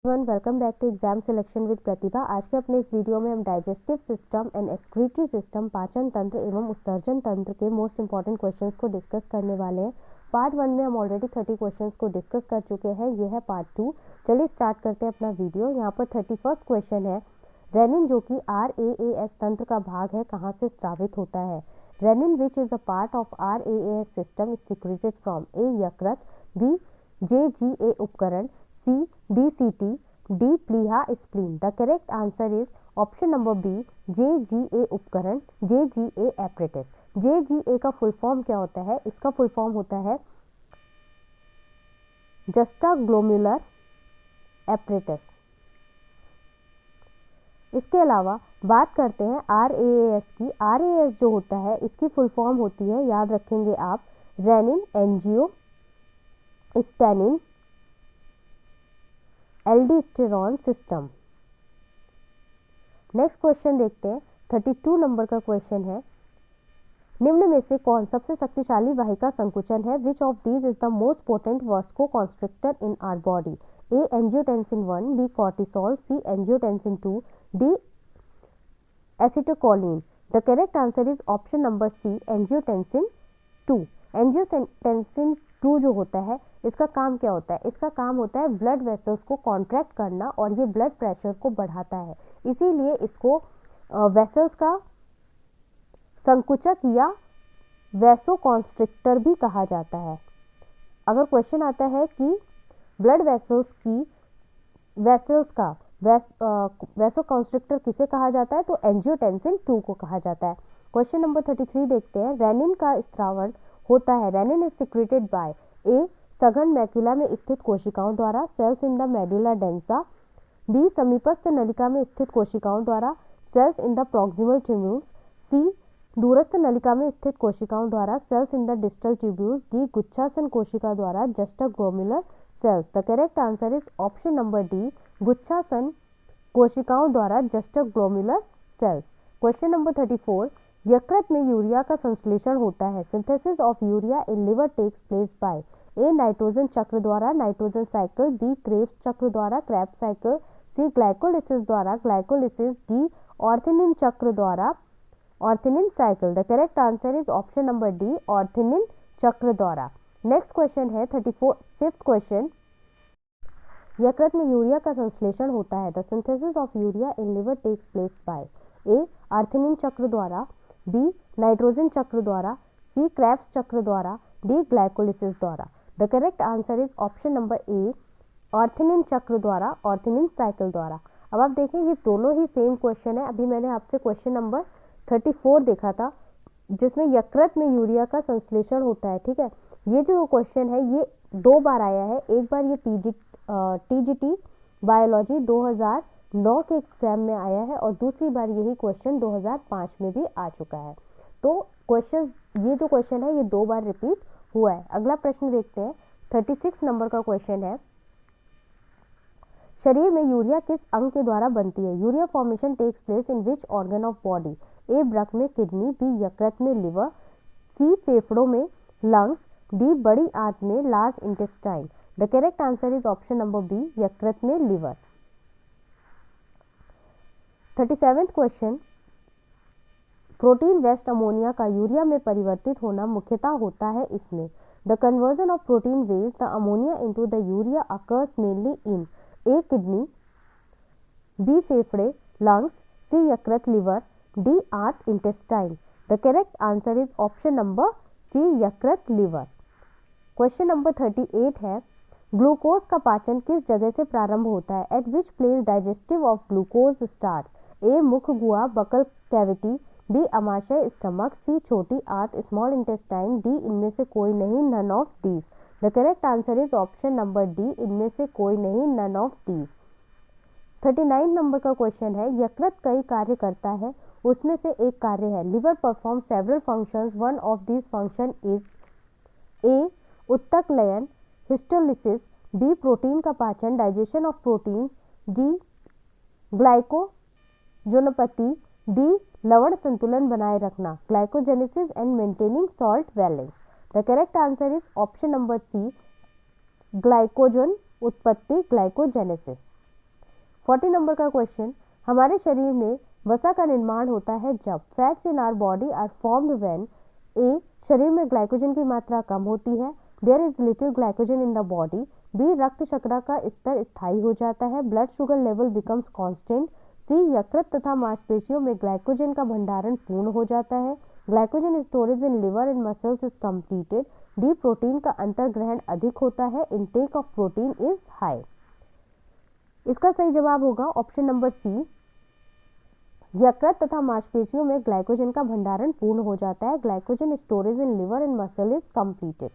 Welcome back to exam selection with Pratibha. आज के अपने इस वीडियो में हम digestive system and excretory system, पाचन तंत्र एवं उत्सर्जन तंत्र के मोस्ट इंपॉर्टेंट क्वेश्चंस को डिस्कस करने वाले हैं। पार्ट 1 में हम ऑलरेडी 30 क्वेश्चंस को डिस्कस कर चुके हैं। ये है पार्ट 2। चलिए स्टार्ट करते हैं अपना वीडियो। यहाँ पर 31st क्वेश्चन है, रेनिन जो कि RAAS तंत्र का भाग है, कहाँ से स्रावित होता है? Renin which is a part of RAAS system is secreted from A यकृत, बी JGA उपकरण, C DCT, D प्लीहा spleen. The correct answer is option number B JGA उपकरण, JGA एपरेटस। JGA का फुल फॉर्म क्या होता है? इसका full form होता है जस्टाग्लोमुलर एपरेटस। इसके अलावा बात करते हैं RAAS की। RAAS जो होता है इसकी फुल फॉर्म होती है, याद रखेंगे आप, renin angiotensin aldosterone system. Next question देखते हैं। 32 नंबर का क्वेश्चन है, निम्न में से कौन सबसे शक्तिशाली वाहिका संकुचन है? Which of these is the most potent vasoconstrictor in our body? A angiotensin 1, B cortisol, C angiotensin 2, D acetylcholine. The correct answer is option number C angiotensin 2। Angiotensin 2 जो होता है इसका काम क्या होता है? इसका काम होता है ब्लड वेसल्स को कॉन्ट्रैक्ट करना और ये ब्लड प्रेशर को बढ़ाता है, इसीलिए इसको वेसल्स का संकुचक या वैसोकॉन्स्ट्रिक्टर भी कहा जाता है। अगर क्वेश्चन आता है कि ब्लड वेसल्स का वैसोकॉन्स्ट्रिक्टर किसे कहा जाता है, तो एंजियोटेंसिन 2 को कहा जाता है। क्वेश्चन नंबर 33 देखते हैं। रेनिन का स्त्रावण होता है, renin is secreted by A सघन मैक्यूला में स्थित कोशिकाओं द्वारा, cells in the medulla densa, B समीपस्थ नलिका में स्थित कोशिकाओं द्वारा, cells in the proximal tubules, C दूरस्थ नलिका में स्थित कोशिकाओं द्वारा, cells in the distal tubules, D गुच्छासन कोशिका द्वारा, juxtaglomerular cells. The correct answer is option number D गुच्छासन कोशिकाओं द्वारा, जस्टाग्लोमुलर सेल्स। क्वेश्चन नंबर 34, यकृत में यूरिया का संश्लेषण होता है। Synthesis of urea in liver takes place by A nitrogen चक्र द्वारा, नाइट्रोजन साइकिल, बी क्रेब्स चक्र द्वारा, क्रेब्स साइकिल, सी ग्लाइकोलिसिस द्वारा, ग्लाइकोलिसिस, डी ऑर्थिनिन चक्र द्वारा, ornithine cycle. The correct answer is option number D ornithine चक्र द्वारा। Next question है 35th क्वेश्चन, यकृत में यूरिया का संश्लेषण होता है। The synthesis of urea in liver takes place by A ornithine चक्र द्वारा, बी नाइट्रोजन चक्र द्वारा, सी क्रेब्स चक्र द्वारा, डी ग्लाइकोलिसिस द्वारा। The correct answer is option number A ornithine चक्र द्वारा, ऑर्थिनिन साइकिल द्वारा। अब आप देखें ये दोनों ही सेम क्वेश्चन है। अभी मैंने आपसे क्वेश्चन नंबर 34 देखा था जिसमें यकृत में यूरिया का संश्लेषण होता है, ठीक है। ये जो क्वेश्चन है ये 2 बार आया है। एक बार ये TGT बायोलॉजी 2009 के एग्जाम में आया है और दूसरी बार यही क्वेश्चन 2005 में भी आ चुका है। तो ये जो क्वेश्चन है ये 2 बार रिपीट हुआ है। अगला प्रश्न देखते हैं। 36 नंबर का क्वेश्चन है, शरीर में यूरिया किस अंग के द्वारा बनती है? Urea formation takes place in which organ of body? A ब्रक में किडनी, बी यकृत में लिवर, सी फेफड़ों में लंग्स, डी बड़ी आंत में large intestine. The correct answer is option number B यकृत में liver. 37th question, protein waste ammonia का यूरिया में परिवर्तित होना मुख्यतः होता है इसमें। The conversion of protein waste the ammonia into the urea occurs mainly in A kidney, B फेफड़े लंग्स, सी यकृत लिवर, डी आंत intestine. The correct answer is option number C यकृत लिवर। क्वेश्चन नंबर 38 है, glucose का पाचन किस जगह से प्रारंभ होता है? At which place digestive of glucose start? A मुख गुहा बकल कैविटी, बी अमाशय स्टमक, सी छोटी आंत स्मॉल इंटेस्टाइन, डी इनमें से कोई नहीं none of these. The correct answer is option number D इनमें से कोई नहीं नन ऑफ दीज। 39 नंबर का क्वेश्चन है, यकृत कई कार्य करता है, उसमें से एक कार्य है liver perform several functions, one of these function is A उत्तक लयन हिस्टोलिसिस, बी प्रोटीन का पाचन digestion of protein, D glycogenopathy, D लवण संतुलन बनाए रखना glycogenesis and maintaining salt balance. The correct answer is option number C glycogen उत्पत्ति glycogenesis. 40 नंबर का क्वेश्चन, हमारे शरीर में वसा का निर्माण होता है जब fats in our body are formed when A शरीर में ग्लाइकोजन की मात्रा कम होती है, there is little glycogen in the body, B रक्त शर्करा का स्तर स्थायी हो जाता है, blood sugar level becomes constant, C यकृत तथा मांसपेशियों में ग्लाइकोजन का भंडारण पूर्ण हो जाता है, glycogen storage in liver and muscles is completed, D protein का अंतर्ग्रहण अधिक होता है, intake of protein is high. इसका सही जवाब होगा ऑप्शन नंबर सी, यकृत तथा मांसपेशियों में ग्लाइकोजन का भंडारण पूर्ण हो जाता है, glycogen storage in liver and muscle is completed.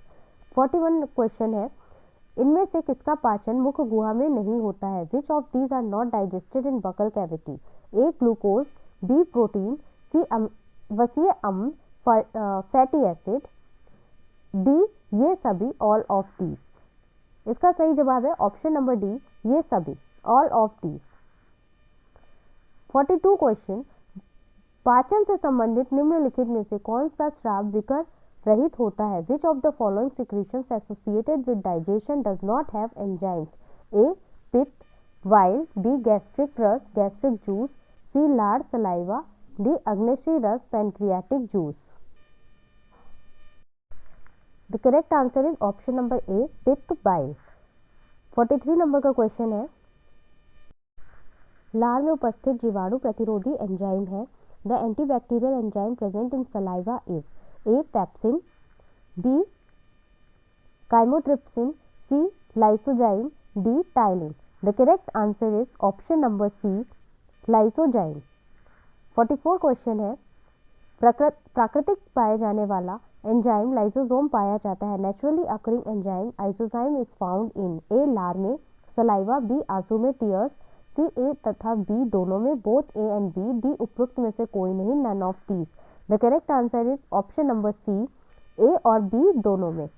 41 question है, इनमें से किसका पाचन मुख गुहा में नहीं होता है, which of these are not digested in buccal cavity, A glucose, B protein, C वसीय अम्ल फैटी एसिड, डी ये सभी ऑल ऑफ दीज। इसका सही जवाब है ऑप्शन नंबर डी, ये सभी ऑल ऑफ दीज। 42 क्वेश्चन, पाचन से संबंधित निम्नलिखित में से कौन सा स्राव विकर रहित होता है, which of the following secretions associated with digestion does not have enzymes, A पित्त, वाइल, बी गैस्ट्रिक रस गैस्ट्रिक जूस, सी लार सलाइवा, डी अग्न्यश्री रस pancreatic juice. The correct answer is option number A, पित्त bile. 43 number का question है, लार में उपस्थित जीवाणु प्रतिरोधी एंजाइम है, the antibacterial enzyme present in saliva is, A pepsin, B chymotrypsin, C lysozyme, D ptyalin. The correct answer is option number C, lysozyme. 44 question है, प्राकृतिक पाए जाने वाला एंजाइम लाइसोसोम पाया जाता है, naturally occurring enzyme isozyme is found in, A लार में, सलाइवा, बी आंसू में, टीयर्स, सी ए तथा बी दोनों में, both A and B, D उपरोक्त में से कोई नहीं, none of these. The correct answer is option number C, A और बी दोनों में।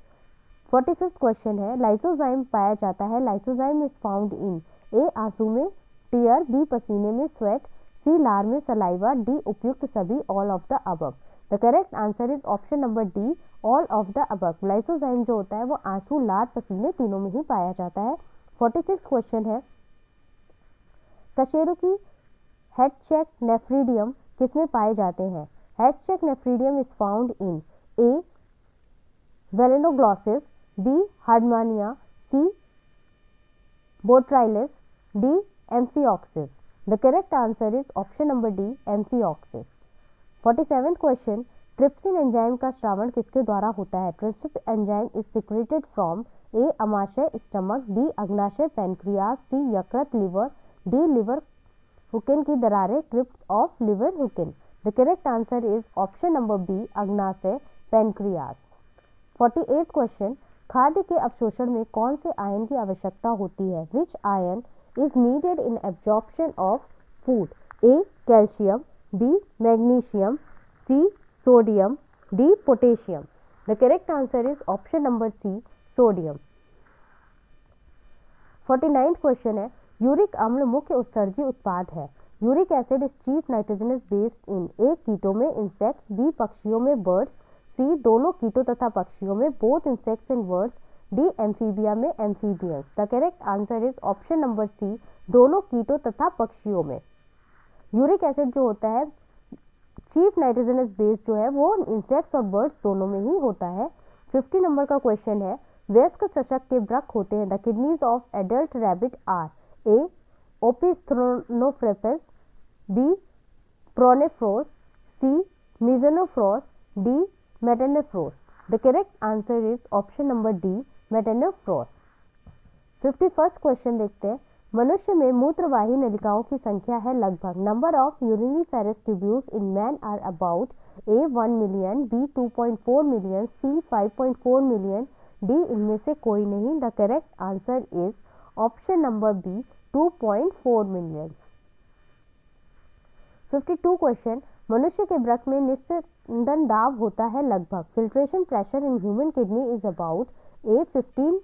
45 क्वेश्चन है, लाइसोजाइम पाया जाता है, लाइसोजाइम इज फाउंड इन, ए आंसू में, टीयर, बी पसीने में, स्वेट, सी लार में, सलाइवा, डी उपयुक्त सभी, all of the above. The correct answer is option number D, all of the above. Lysozyme जो होता है वो आंसू, लार, पसीने तीनों में ही पाया जाता है। 46 क्वेश्चन है, कशेरुकी हेडचेक नेफ्रीडियम किसमें पाए जाते हैं, Hatschek nephridium is found in, A Balanoglossus, B Herdmania, C Botryllus, D Amphioxus. The correct answer is option number D, Amphioxus. 47 question, trypsin enzyme का स्रावण किसके द्वारा होता है, trypsin enzyme is secreted from, A अमाशय स्टमक, बी अग्नाशय pancreas, C यकृत liver, D Lieberkuhn की दरारें crypts of Lieberkuhn. The correct answer is option number B, अग्नाशय पैनक्रियास। 48 क्वेश्चन, खाद्य के अवशोषण में कौन से आयन की आवश्यकता होती है, which ion is needed in absorption of food, A calcium, B magnesium, C sodium, D potassium. The correct answer is option number C, sodium. 49 question है, यूरिक अम्ल मुख्य उत्सर्जी उत्पाद है, uric acid is chief nitrogenous based in, A कीटों में insects, B पक्षियों में बर्ड्स, सी दोनों कीटों तथा पक्षियों में, both insects and birds, D amphibia में amphibians. The correct answer is option number C, दोनों कीटों तथा पक्षियों में। यूरिक एसिड जो होता है चीफ नाइट्रोजनस बेस जो है वो इंसेक्ट्स और बर्ड्स दोनों में ही होता है। 50 नंबर का क्वेश्चन है, वयस्क चषक के वृक्क होते हैं, the kidneys of adult rabbit are, A opisthonephros, B pronephros, C mesonephros, D metanephros. The correct answer is option number D, metanephros. 51st question देखते हैं, मनुष्य में मूत्रवाही नलिकाओं की संख्या है लगभग, number of uriniferous tubules in man are about, A 1 million, B 2.4 million, C 5.4 million, D इनमें से कोई नहीं। The correct answer is option number B, 2.4 million. 52 question, मनुष्य के वृक्क में निस्यंदन दाब होता है लगभग, filtration pressure in human kidney is about, A 15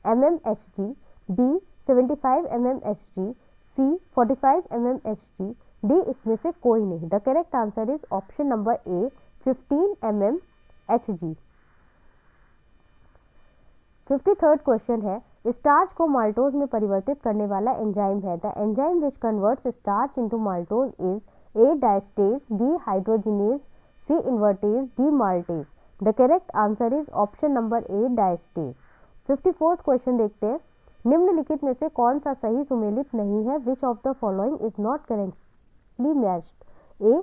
mmHg, B 75 mmHg, C 45 mmHg, D इसमें से कोई नहीं। The correct answer is option number A, 15 mmHg। 53rd question है, स्टार्च को माल्टोज में परिवर्तित करने वाला एंजाइम है। The enzyme which converts starch into maltose is A diastase, B hydrogenase, C invertase, D maltase. The correct answer is option number A diastase. 54th question देखते हैं। निम्नलिखित में से कौन सा सही सुमेलित नहीं है? Which of the following is not correctly matched? A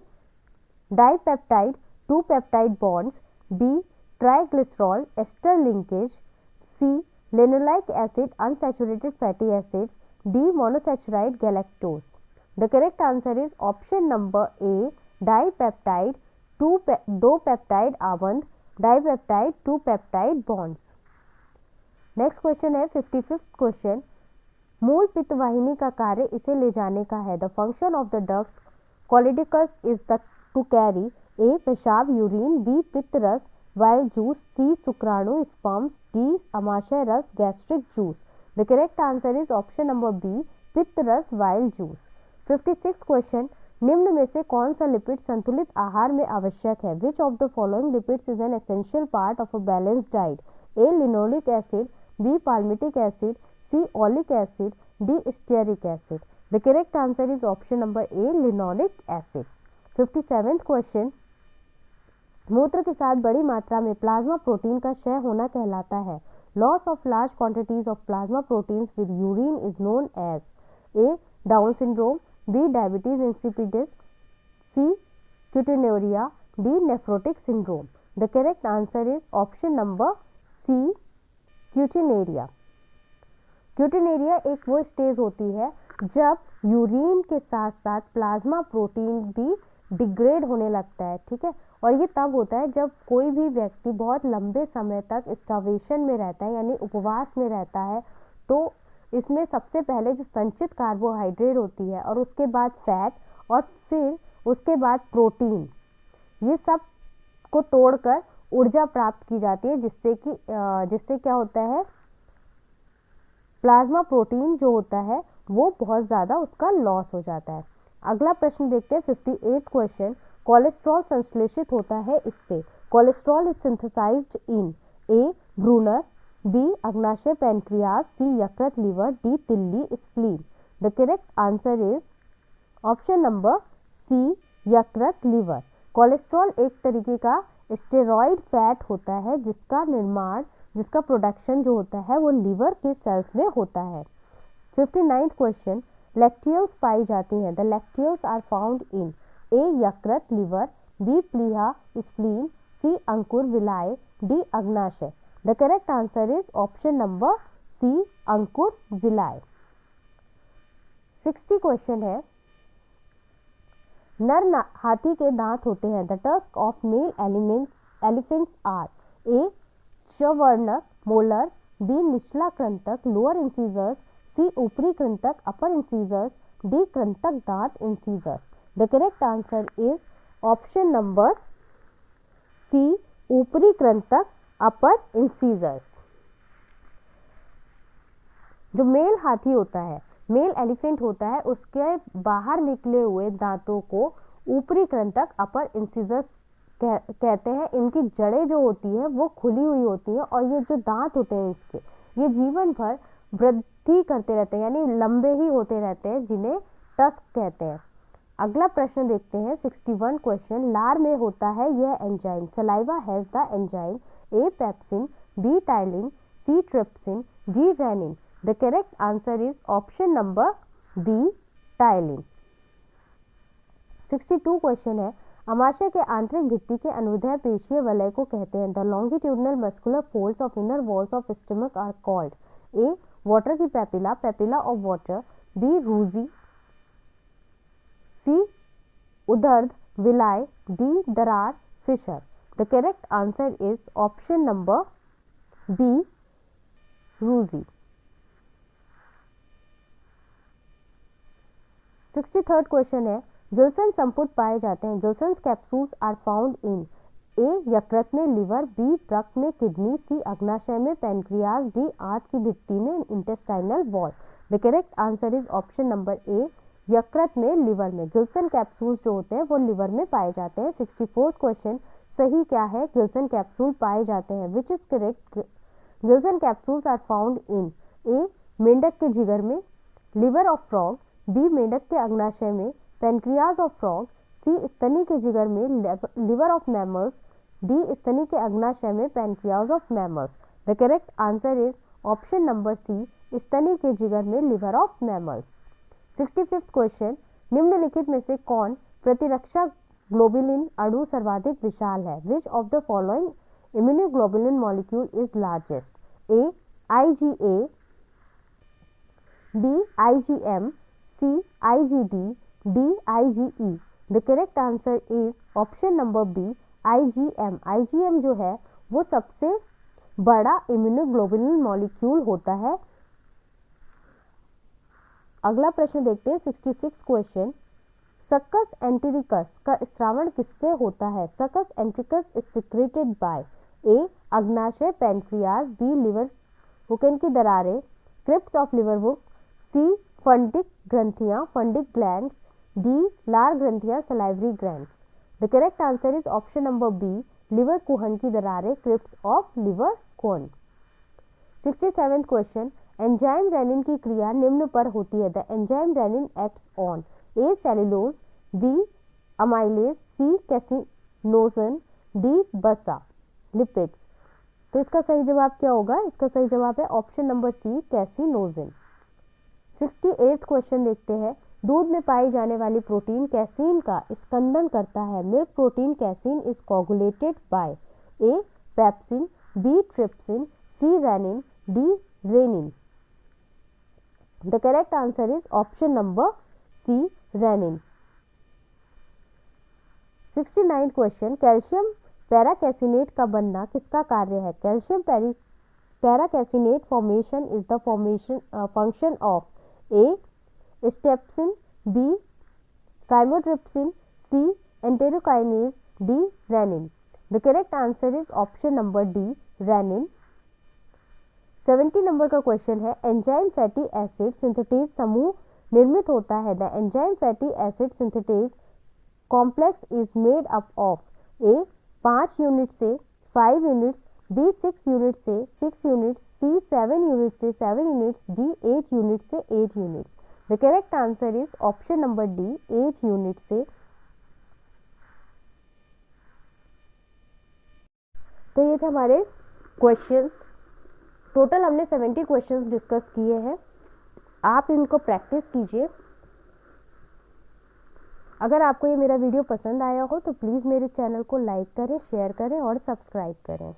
dipeptide two peptide bonds, B triglycerol ester linkage, C linoleic acid unsaturated fatty acids, D monosaccharide galactose. The correct answer is option number A dipeptide दो peptide आबंध, dipeptide two peptide bonds. Next question है 55th question. मूल पित्त वाहिनी का कार्य इसे ले जाने का है। The function of the ducts choledochus is the to carry A पेशाब यूरिन, बी पित्त रस वाइल जूस, सी शुक्राणु स्पर्म्स, डी अमाशय रस gastric juice. The correct answer is option number B पित्त रस वाइल जूस। 56th question. निम्न में से कौन सा लिपिड संतुलित आहार में आवश्यक है? Which of the following lipids is an essential part of a balanced diet? A linoleic acid, B palmitic acid, C oleic acid, D stearic acid. The correct answer is option number A linoleic acid. 57th क्वेश्चन। मूत्र के साथ बड़ी मात्रा में plasma protein का क्षय होना कहलाता है। Loss of large quantities of plasma proteins with urine is known as A Down syndrome, B diabetes insipidus, C ketonuria, D nephrotic syndrome. The correct answer is option number C ketonuria. Ketonuria एक वो stage होती है जब urine के साथ साथ plasma protein भी degrade होने लगता है, ठीक है। और ये तब होता है जब कोई भी व्यक्ति बहुत लंबे समय तक स्टार्वेशन में रहता है, यानी उपवास में रहता है। तो इसमें सबसे पहले जो संचित कार्बोहाइड्रेट होती है और उसके बाद फैट और फिर उसके बाद प्रोटीन, ये सब को तोड़कर ऊर्जा प्राप्त की जाती है, जिससे क्या होता है, प्लाज्मा प्रोटीन जो होता है वो बहुत ज़्यादा उसका लॉस हो जाता है। अगला प्रश्न देखते हैं 58th क्वेश्चन। कोलेस्ट्रॉल संश्लेषित होता है इससे। Cholesterol is synthesised in A Brunner, B अग्नाशय पैनक्रियाज, सी यकृत लीवर, डी तिल्ली spleen. The correct answer is option number C यकृत लीवर। कोलेस्ट्रॉल एक तरीके का स्टेरॉइड फैट होता है जिसका प्रोडक्शन जो होता है वो लीवर के सेल्स में होता है। 59th question. लैक्टियल्स पाई जाती हैं। The lacteals are found in A यकृत लीवर, बी प्लीहा स्प्लीन, सी अंकुर विलाय, डी अग्नाशय। The correct answer is option number C अंकुर विलाय। 60 क्वेश्चन है। नर हाथी के दांत होते हैं। The tusk of male elephants are A चवर्णक मोलर, बी निचला कृंतक लोअर इंसीजर्स, सी ऊपरी कृंतक अपर इंसीजर्स, डी कृंतक दांत incisors. The correct answer is option number C ऊपरी कृंतक अपर इंसीजर्स। जो मेल हाथी होता है, मेल एलिफेंट होता है, उसके बाहर निकले हुए दांतों को ऊपरी कृंतक अपर इंसीजर्स कहते हैं। इनकी जड़ें जो होती है वो खुली हुई होती है और ये जो दांत होते हैं इसके, ये जीवन भर वृद्धि करते रहते हैं, यानी लंबे ही होते रहते हैं, जिन्हें टस्क कहते हैं। अगला प्रश्न देखते हैं 61 क्वेश्चन। लार में होता है यह enzyme. Saliva has the enzyme A pepsin, B ptyalin, C trypsin, D rennin. The correct answer is option number B ptyalin. 62 question है। अमाशय के आंतरिक भित्ति के अनुदैर्ध्य पेशीय वलय को कहते हैं। The longitudinal muscular folds of inner walls of stomach are called A Vater की papilla of Vater, B rugae, C उदर्ध विलाय, डी दरार fissure. The correct answer is option number B rugae. 63rd question है। Glisson संपुट पाए जाते हैं। Glisson capsules are found in A यकृत में लिवर, बी ट्रक में किडनी, सी अग्नाशय में पैनक्रियाज, डी आंत की भित्ति में intestinal wall. The correct answer is option number ए यकृत में लिवर में। गिल्सन कैप्सूल्स जो होते हैं वो लिवर में पाए जाते हैं। 64th question. सही क्या है? गिल्सन कैप्सूल पाए जाते हैं। Which is correct? Glisson capsules are found in A मेंढक के जिगर में, लिवर ऑफ फ्रॉग, बी मेंढक के अग्नाशय में, पेनक्रियाज ऑफ फ्रॉग, सी स्तनी के जिगर में, लिवर ऑफ मैमल्स, डी स्तनी के अग्नाशय में, pancreas of mammals. The correct answer is option number C, स्तनी के जिगर में, liver of mammals. 65th question, निम्नलिखित में से कौन प्रतिरक्षा ग्लोबुलिन अणु सर्वाधिक विशाल है? Which of the following immunoglobulin molecule is largest? A IgA, B IgM, C IgD, D IgE। The correct answer is option number B IgM। IgM जो है वो सबसे बड़ा इम्यूनोग्लोबुलिन मॉलिक्यूल होता है। अगला प्रश्न देखते हैं 66 क्वेश्चन, सक्कस एंटेरिकस का स्त्रावण किससे होता है? Succus entericus is secreted by A अग्नाशय पैनक्रियाज, बी लिवर हुकेन की दरारें, crypts of Lieberkuhn, C fundic ग्रंथियां फंडिक ग्लैंड्स, डी लार ग्रंथियां salivary glands. The correct answer is option number B, Lieberkuhn की दरारें, crypts of Lieberkuhn. 67th question, enzyme rennin की क्रिया निम्न पर होती है। The enzyme rennin acts on A cellulose, B amylase, C caseinogen, D बसा lipids. तो इसका सही जवाब क्या होगा? इसका सही जवाब है option number C, caseinogen. 68th question देखते हैं, दूध में पाई जाने वाली प्रोटीन कैसीन का स्कंदन करता है। Milk protein casein is coagulated by A pepsin, B trypsin, C rennin, D rennin. The correct answer is option number C, rennin. 69th question, calcium paracaseinate का बनना किसका कार्य है? Calcium paracaseinate formation is the function of A steapsin, B chymotrypsin, C enterokinase, D rennin. The correct answer is option number D, rennin. 70 number का question है, enzyme fatty acid synthetase समूह निर्मित होता है। The enzyme fatty acid synthetase complex is made up of A 5 unit से 5 units, B 6 unit से 6 units, सी 7 unit से 7 units, D 8 unit से 8 units. The correct answer is option number D, 8 unit से। तो ये थे हमारे क्वेश्चंस। टोटल हमने 70 क्वेश्चंस डिस्कस किए हैं। आप इनको प्रैक्टिस कीजिए। अगर आपको ये मेरा वीडियो पसंद आया हो तो प्लीज़ मेरे चैनल को लाइक करें, शेयर करें और सब्सक्राइब करें।